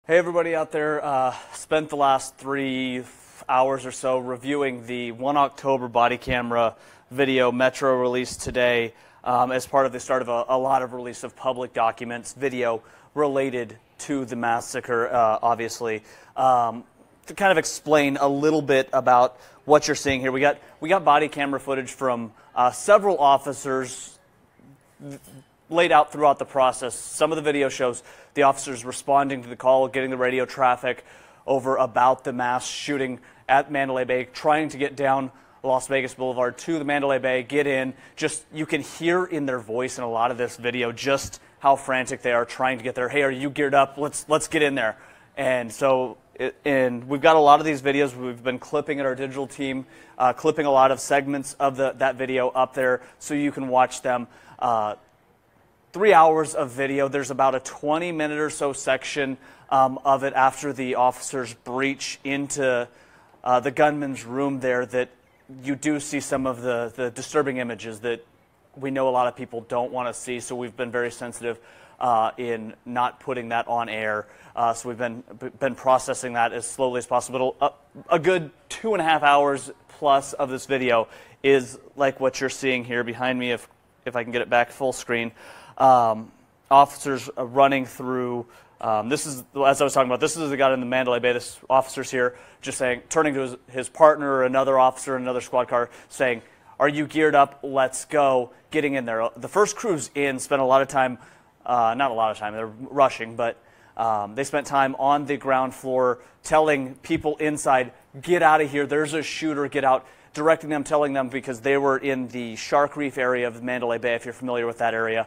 Hey everybody out there, spent the last 3 hours or so reviewing the 1 October body camera video Metro released today as part of the start of a lot of release of public documents, video related to the massacre, obviously. To kind of explain a little bit about what you're seeing here, we got body camera footage from several officers laid out throughout the process. Some of the video shows the officers responding to the call, getting the radio traffic over about the mass shooting at Mandalay Bay, trying to get down Las Vegas Boulevard to the Mandalay Bay, get in. Just, you can hear in their voice in a lot of this video just how frantic they are trying to get there. Hey, are you geared up? Let's get in there. And so, and we've got a lot of these videos. We've been clipping at our digital team, clipping a lot of segments of that video up there so you can watch them. 3 hours of video. There's about a 20-minute or so section of it after the officers breach into the gunman's room there that you do see some of the disturbing images that we know a lot of people don't want to see, so we've been very sensitive in not putting that on air. So we've been processing that as slowly as possible. A good 2.5 hours plus of this video is like what you're seeing here behind me, if I can get it back full screen. Officers running through, this is, as I was talking about, this is the guy in the Mandalay Bay. This officer's here just saying, turning to his partner or another officer in another squad car saying, are you geared up? Let's go. Getting in there. The first crews in spent a lot of time, not a lot of time, they're rushing, but they spent time on the ground floor telling people inside, get out of here, there's a shooter, get out. Directing them, telling them, because they were in the Shark Reef area of Mandalay Bay, if you're familiar with that area,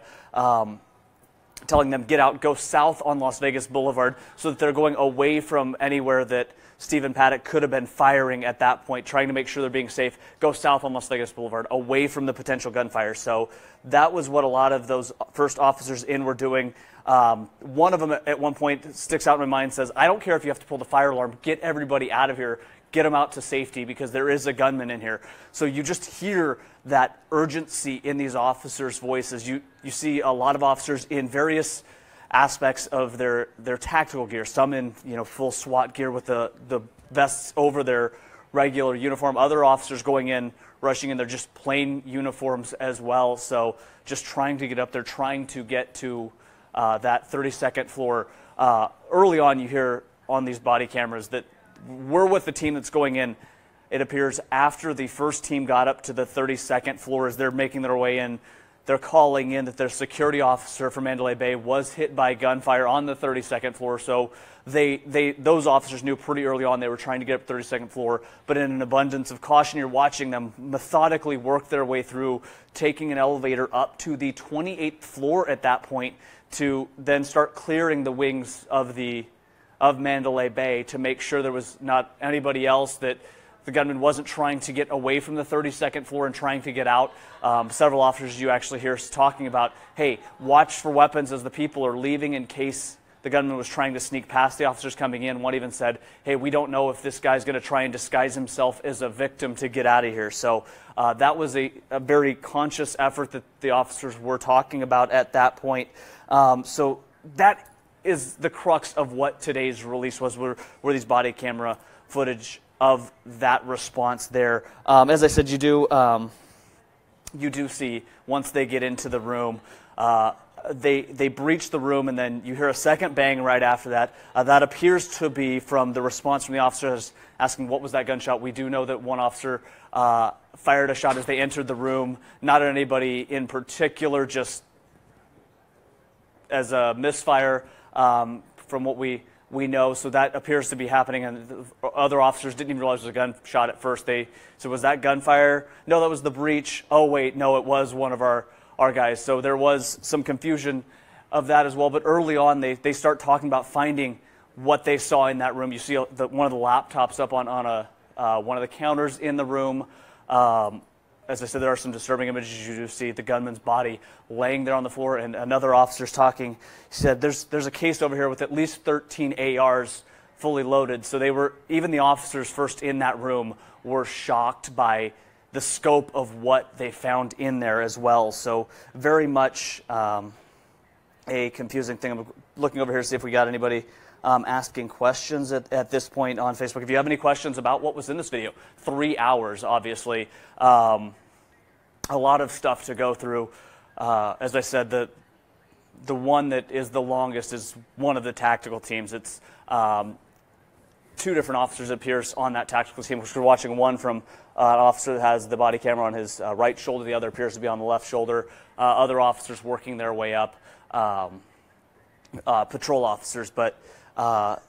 telling them, get out, go south on Las Vegas Boulevard, so that they're going away from anywhere that Stephen Paddock could have been firing at that point, trying to make sure they're being safe. Go south on Las Vegas Boulevard, away from the potential gunfire. So that was what a lot of those first officers in were doing. One of them at one point sticks out in my mind, says, I don't care if you have to pull the fire alarm, get everybody out of here. Get them out to safety because there is a gunman in here. So you just hear that urgency in these officers' voices. You see a lot of officers in various aspects of their tactical gear. Some in full SWAT gear with the vests over their regular uniform. Other officers going in, rushing in, they're just plain uniforms as well. So just trying to get up there, trying to get to that 32nd floor. Early on, you hear on these body cameras that we're with the team that's going in. It appears after the first team got up to the 32nd floor, as they're making their way in, they're calling in that their security officer from Mandalay Bay was hit by gunfire on the 32nd floor. So those officers knew pretty early on they were trying to get up to the 32nd floor, but in an abundance of caution, you're watching them methodically work their way through, taking an elevator up to the 28th floor at that point to then start clearing the wings of Mandalay Bay to make sure there was not anybody else, that the gunman wasn't trying to get away from the 32nd floor and trying to get out. Several officers you actually hear talking about, hey, watch for weapons as the people are leaving in case the gunman was trying to sneak past the officers coming in. One even said, hey, we don't know if this guy's going to try and disguise himself as a victim to get out of here. So that was a very conscious effort that the officers were talking about at that point. So that is the crux of what today's release was, were these body camera footage of that response there. As I said, you do see, once they get into the room, they breach the room, and then you hear a second bang right after that. That appears to be from the response from the officers asking, what was that gunshot? We do know that one officer fired a shot as they entered the room, not at anybody in particular, just as a misfire. From what we know, so that appears to be happening, and other officers didn't even realize it was a gunshot at first. So was that gunfire? No, that was the breach. Oh wait, no, it was one of our guys. So there was some confusion of that as well. But early on, they start talking about finding what they saw in that room. You see one of the laptops up on one of the counters in the room. As I said, there are some disturbing images. You do see the gunman's body laying there on the floor, and another officer's talking. He said, there's a case over here with at least 13 ARs fully loaded. So even the officers first in that room were shocked by the scope of what they found in there as well. So very much a confusing thing. I'm looking over here to see if we got anybody asking questions at this point on Facebook. If you have any questions about what was in this video, 3 hours, obviously. A lot of stuff to go through. As I said, the one that is the longest is one of the tactical teams. It's 2 different officers, it appears, on that tactical team, which we're watching one from an officer that has the body camera on his right shoulder. The other appears to be on the left shoulder. Other officers working their way up, patrol officers, but a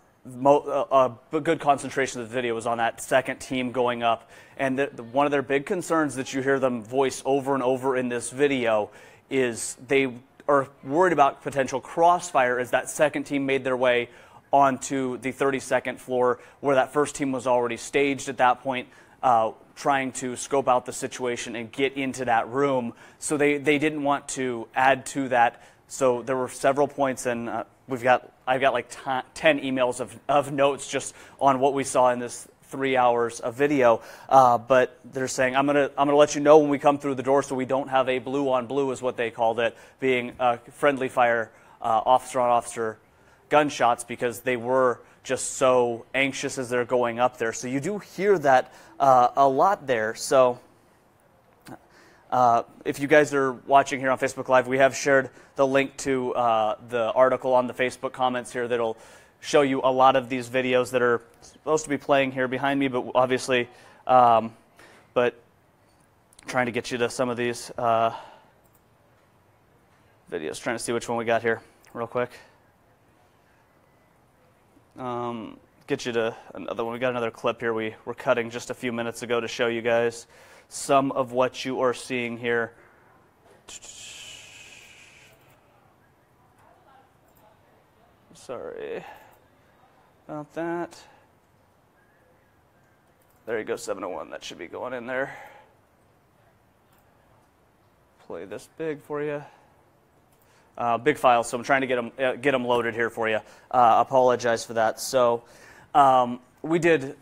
good concentration of the video was on that second team going up. And one of their big concerns that you hear them voice over and over in this video is they are worried about potential crossfire as that second team made their way onto the 32nd floor, where that first team was already staged at that point, trying to scope out the situation and get into that room. So they didn't want to add to that. So there were several points, and I've got like 10 emails of notes just on what we saw in this 3 hours of video. But they're saying, I'm gonna let you know when we come through the door, so we don't have a blue on blue, is what they called it, being a friendly fire, officer on officer gunshots, because they were just so anxious as they're going up there. So you do hear that a lot there. So if you guys are watching here on Facebook Live, we have shared the link to the article on the Facebook comments here that'll show you a lot of these videos that are supposed to be playing here behind me, but obviously, but trying to get you to some of these videos, trying to see which one we got here real quick. Get you to another one. We got another clip here we were cutting just a few minutes ago to show you guys some of what you are seeing here. Sorry about that. There you go, 701. That should be going in there. Play this big for you. Big file, so I'm trying to get them loaded here for you. Apologize for that. So we did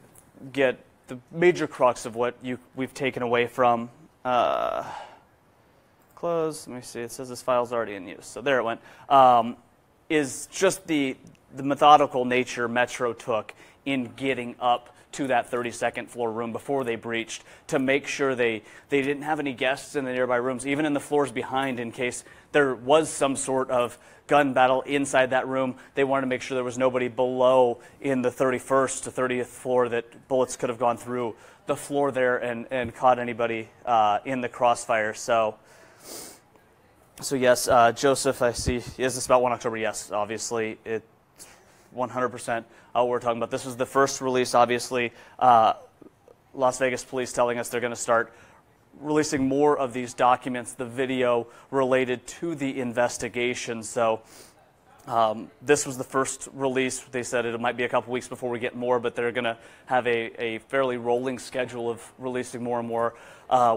get the major crux of what we've taken away from close. Let me see. It says this file's already in use. So there it went. Is just the methodical nature Metro took in getting up to that 32nd floor room before they breached, to make sure they didn't have any guests in the nearby rooms, even in the floors behind, in case there was some sort of gun battle inside that room. They wanted to make sure there was nobody below in the 31st to 30th floor that bullets could have gone through the floor there and caught anybody in the crossfire. So yes, Joseph, I see. Is this about 1 October? Yes, obviously. It's 100% what we're talking about. This was the first release, obviously. Las Vegas police telling us they're going to start releasing more of these documents, the video related to the investigation. So this was the first release. They said it might be a couple weeks before we get more, but they're going to have a fairly rolling schedule of releasing more and more.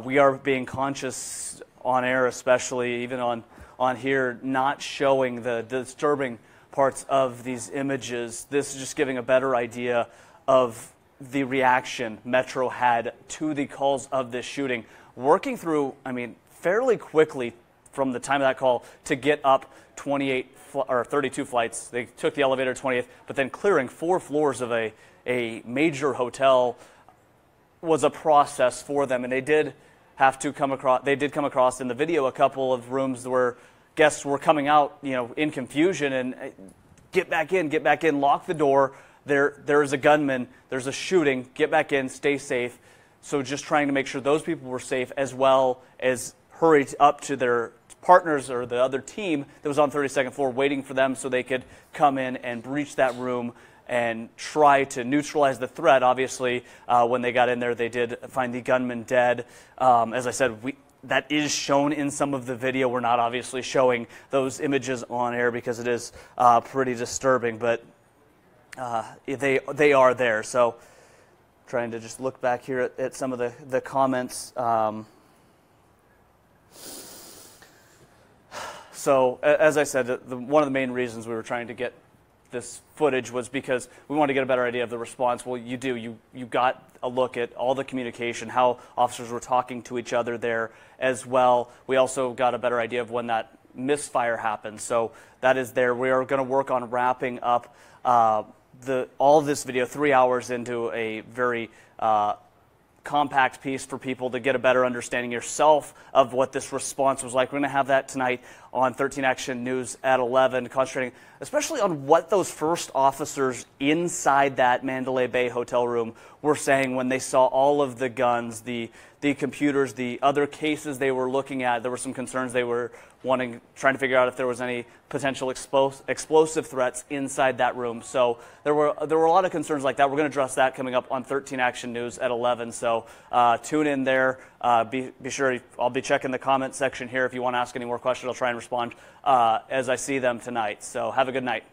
We are being conscious on air, especially even on here, not showing the disturbing parts of these images. This is just giving a better idea of the reaction Metro had to the calls of this shooting. Working through, I mean, fairly quickly from the time of that call to get up 28 or 32 flights. They took the elevator to 20th, but then clearing 4 floors of a major hotel was a process for them, and they did have to come across. They did come across in the video a couple of rooms where guests were coming out, in confusion, and get back in, lock the door. There is a gunman. There's a shooting. Get back in. Stay safe. So just trying to make sure those people were safe, as well as hurry up to their partners or the other team that was on 32nd floor, waiting for them so they could come in and breach that room and try to neutralize the threat. Obviously, when they got in there, they did find the gunman dead. As I said, that is shown in some of the video. We're not obviously showing those images on air because it is pretty disturbing, but they are there. So trying to just look back here at some of the comments. So as I said, one of the main reasons we were trying to get this footage was because we wanted to get a better idea of the response. Well, you got a look at all the communication, how officers were talking to each other there as well. We also got a better idea of when that misfire happened. So that is there. We are going to work on wrapping up all of this video 3 hours into a very compact piece for people to get a better understanding yourself of what this response was like. We're going to have that tonight on 13 Action News at 11, concentrating especially on what those first officers inside that Mandalay Bay hotel room were saying when they saw all of the guns, the computers, the other cases they were looking at. There were some concerns they were trying to figure out if there was any potential explosive threats inside that room. So there were a lot of concerns like that. We're going to address that coming up on 13 Action News at 11. So tune in there. Be sure, I'll be checking the comment section here. If you want to ask any more questions, I'll try and respond as I see them tonight. So have a good night.